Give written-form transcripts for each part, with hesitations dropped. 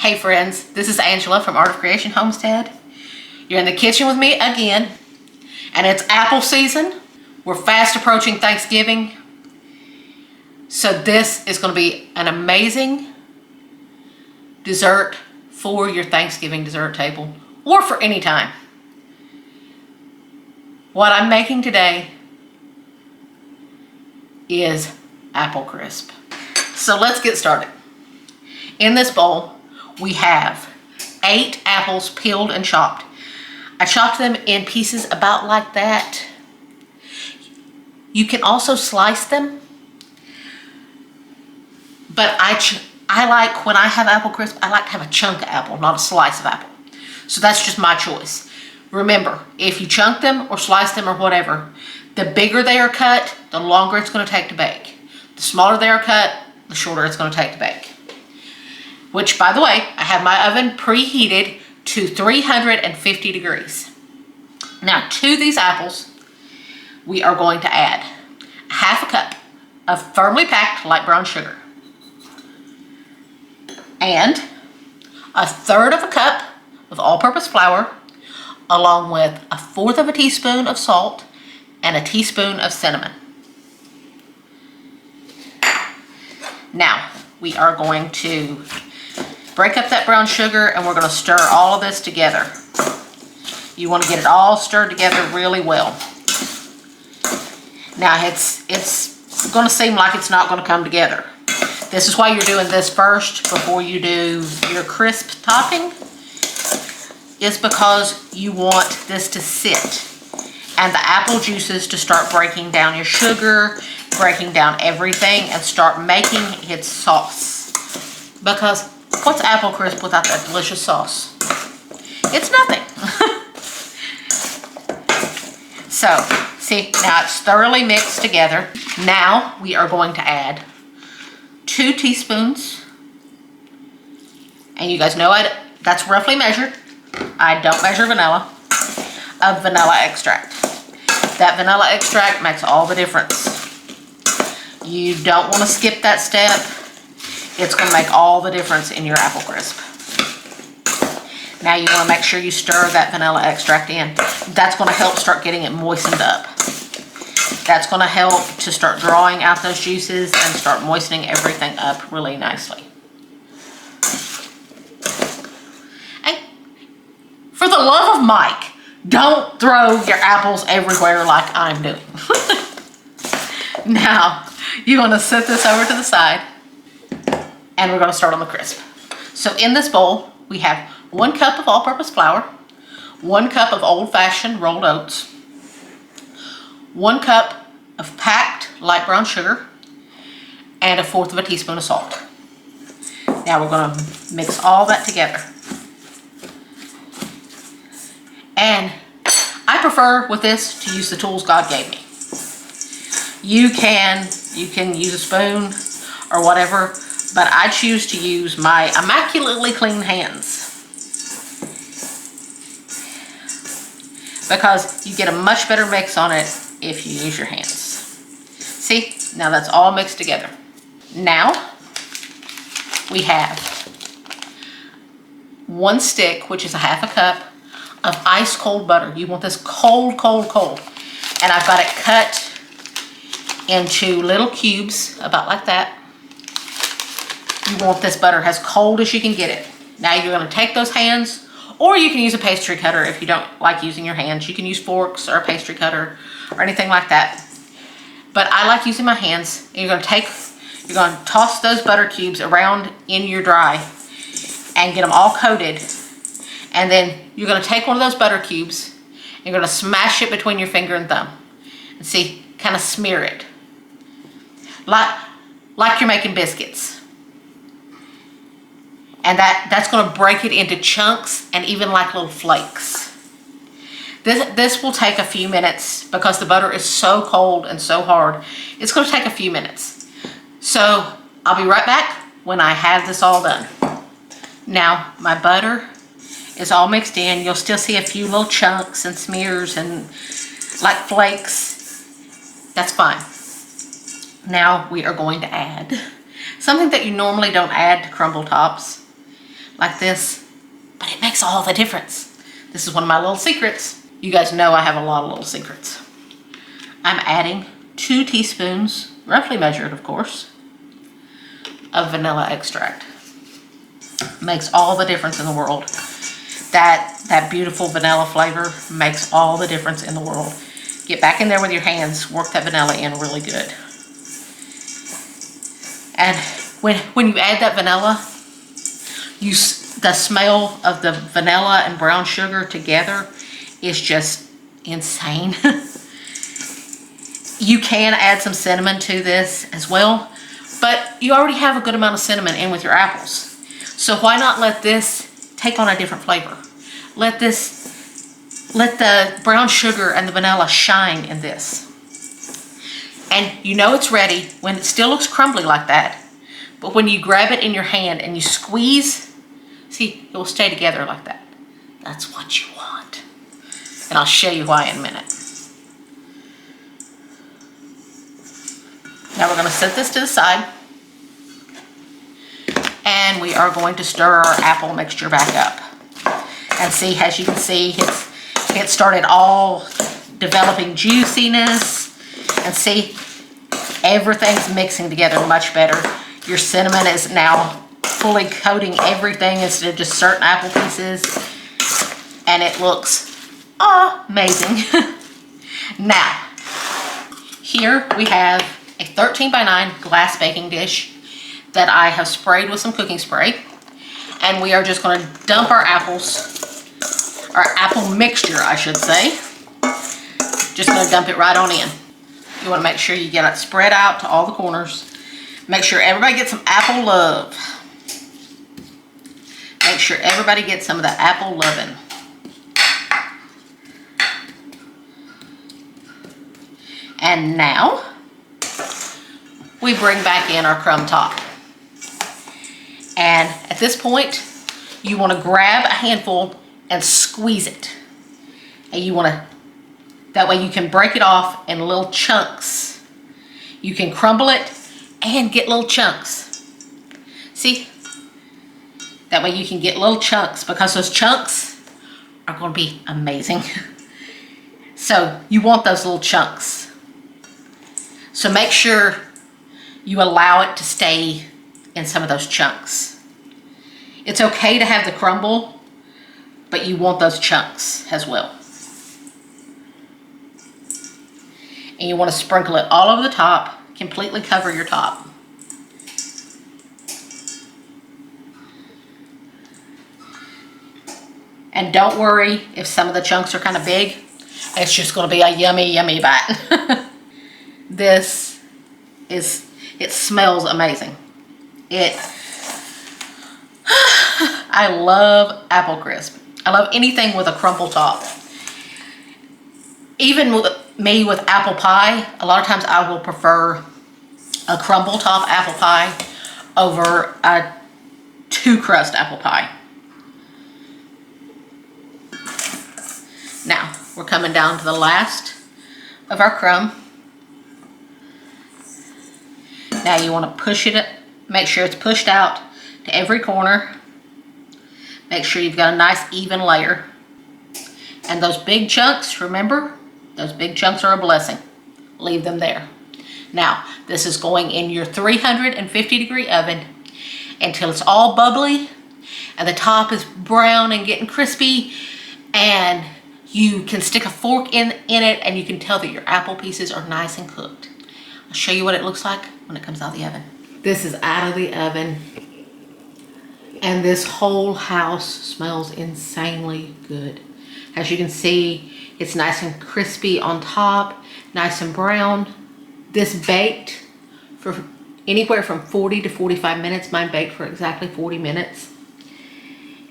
Hey friends, this is Angela from Art of Creation Homestead. You're in the kitchen with me again, and it's apple season. We're fast approaching Thanksgiving, so this is going to be an amazing dessert for your Thanksgiving dessert table, or for any time. What I'm making today is apple crisp. So let's get started. In this bowl, we have 8 apples peeled and chopped. I chopped them in pieces about like that. You can also slice them, but I like, when I have apple crisp, I like to have a chunk of apple, not a slice of apple. So that's just my choice. Remember, if you chunk them or slice them or whatever, the bigger they are cut, the longer it's going to take to bake. The smaller they are cut, the shorter it's going to take to bake. Which, by the way, I have my oven preheated to 350 degrees. Now, to these apples, we are going to add 1/2 cup of firmly packed light brown sugar and 1/3 cup of all-purpose flour, along with 1/4 teaspoon of salt and a teaspoon of cinnamon. Now, we are going to break up that brown sugar, and we're going to stir all of this together. You want to get it all stirred together really well. Now, it's going to seem like it's not going to come together. This is why you're doing this first before you do your crisp topping, is because you want this to sit and the apple juices to start breaking down your sugar, breaking down everything, and start making its sauce. Because what's apple crisp without that delicious sauce? It's nothing. So, see, now it's thoroughly mixed together. Now we are going to add 2 teaspoons, and you guys know that's roughly measured. I don't measure vanilla, of vanilla extract. That vanilla extract makes all the difference. You don't want to skip that step. It's going to make all the difference in your apple crisp. Now you want to make sure you stir that vanilla extract in. That's going to help start getting it moistened up. That's going to help to start drawing out those juices and start moistening everything up really nicely. And for the love of Mike, don't throw your apples everywhere like I'm doing. Now, you want to set this over to the side, and we're going to start on the crisp. So in this bowl, we have 1 cup of all-purpose flour, 1 cup of old-fashioned rolled oats, 1 cup of packed light brown sugar, and 1/4 teaspoon of salt. Now we're going to mix all that together. And I prefer with this to use the tools God gave me. You can use a spoon or whatever, but I choose to use my immaculately clean hands, because you get a much better mix on it if you use your hands. See, now that's all mixed together. Now we have 1 stick, which is 1/2 cup of ice cold butter. You want this cold, cold, cold. And I've got it cut into little cubes, about like that. You want this butter as cold as you can get it. Now you're going to take those hands, or you can use a pastry cutter if you don't like using your hands. You can use forks or a pastry cutter or anything like that. But I like using my hands. And you're going to toss those butter cubes around in your dry and get them all coated. And then you're going to take one of those butter cubes and you're going to smash it between your finger and thumb. And see, kind of smear it. Like you're making biscuits. And that's going to break it into chunks and even like little flakes. This will take a few minutes because the butter is so cold and so hard. It's going to take a few minutes. So I'll be right back when I have this all done. Now my butter is all mixed in. You'll still see a few little chunks and smears and like flakes. That's fine. Now we are going to add something that you normally don't add to crumble tops, like this, but it makes all the difference. This is one of my little secrets. You guys know I have a lot of little secrets. I'm adding 2 teaspoons, roughly measured of course, of vanilla extract. Makes all the difference in the world. That beautiful vanilla flavor makes all the difference in the world. Get back in there with your hands, work that vanilla in really good. And when you add that vanilla, the smell of the vanilla and brown sugar together is just insane. You can add some cinnamon to this as well, but you already have a good amount of cinnamon in with your apples. So why not let this take on a different flavor? Let the brown sugar and the vanilla shine in this. And you know it's ready when it still looks crumbly like that. But when you grab it in your hand and you squeeze, see, it will stay together like that. That's what you want. And I'll show you why in a minute. Now we're going to set this to the side. And we are going to stir our apple mixture back up. And see, as you can see, it started all developing juiciness. And see, everything's mixing together much better. Your cinnamon is now fully coating everything instead of just certain apple pieces. And it looks amazing. Now, here we have a 13x9 glass baking dish that I have sprayed with some cooking spray. And we are just going to dump our apples, our apple mixture, I should say. Just going to dump it right on in. You want to make sure you get it spread out to all the corners. Make sure everybody gets some apple love. Make sure everybody gets some of the apple loving. And now, we bring back in our crumb top. And at this point, you want to grab a handful and squeeze it. And you want to, that way you can break it off in little chunks. You can crumble it and get little chunks. See? That way you can get little chunks because those chunks are going to be amazing. So you want those little chunks. So make sure you allow it to stay in some of those chunks. It's okay to have the crumble, but you want those chunks as well. And you want to sprinkle it all over the top, completely cover your top. And don't worry if some of the chunks are kind of big. It's just going to be a yummy, yummy bite. This is, it smells amazing. I love apple crisp. I love anything with a crumble top. Even with me with apple pie, a lot of times I will prefer a crumble top apple pie over a 2-crust apple pie. Now, we're coming down to the last of our crumb. Now you want to push it, make sure it's pushed out to every corner. Make sure you've got a nice even layer. And those big chunks, remember, those big chunks are a blessing. Leave them there. Now, this is going in your 350-degree oven until it's all bubbly and the top is brown and getting crispy, and you can stick a fork in it and you can tell that your apple pieces are nice and cooked. I'll show you what it looks like when it comes out of the oven. This is out of the oven, and this whole house smells insanely good. As you can see, it's nice and crispy on top, nice and brown. This baked for anywhere from 40 to 45 minutes. Mine baked for exactly 40 minutes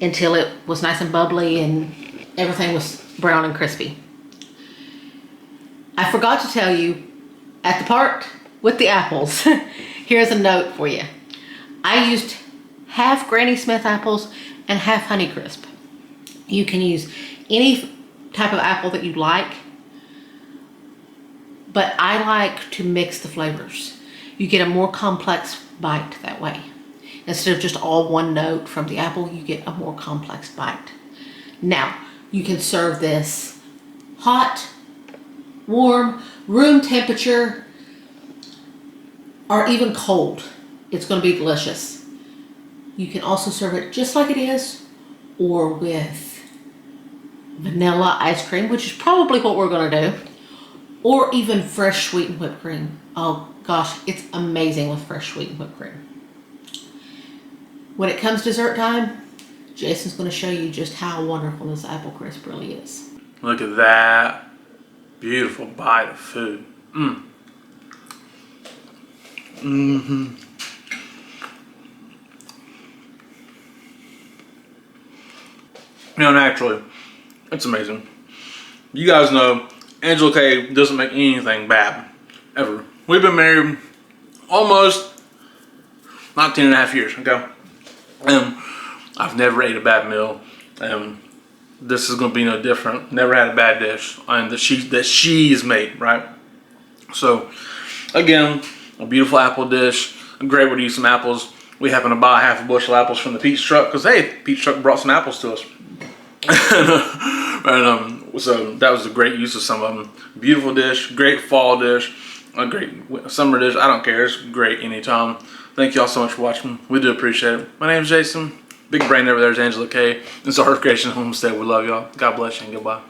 until it was nice and bubbly and everything was brown and crispy. I forgot to tell you, at the part with the apples, here's a note for you. I used half Granny Smith apples and half HoneyCrisp. You can use any type of apple that you like, but I like to mix the flavors. You get a more complex bite that way. Instead of just all one note from the apple, you get a more complex bite. Now, you can serve this hot, warm, room temperature, or even cold. It's going to be delicious. You can also serve it just like it is, or with vanilla ice cream, which is probably what we're going to do, or even fresh sweetened whipped cream. Oh gosh, it's amazing with fresh sweetened whipped cream. When it comes dessert time, Jason's going to show you just how wonderful this apple crisp really is. Look at that beautiful bite of food. You know, naturally, it's amazing. You guys know Angela Kay doesn't make anything bad, ever. We've been married almost 19 and a half years, okay? And I've never ate a bad meal, and this is going to be no different. Never had a bad dish, and that she's made, right? So, again, a beautiful apple dish. A great way to use some apples. We happen to buy half a bushel of apples from the Peach Truck because, hey, Peach Truck brought some apples to us. So that was a great use of some of them. Beautiful dish, great fall dish, a great summer dish. I don't care. It's great anytime. Thank you all so much for watching. We do appreciate it. My name's Jason. Big brain over there is Angela Kay. This is our Creation Homestead. We love y'all. God bless you and goodbye.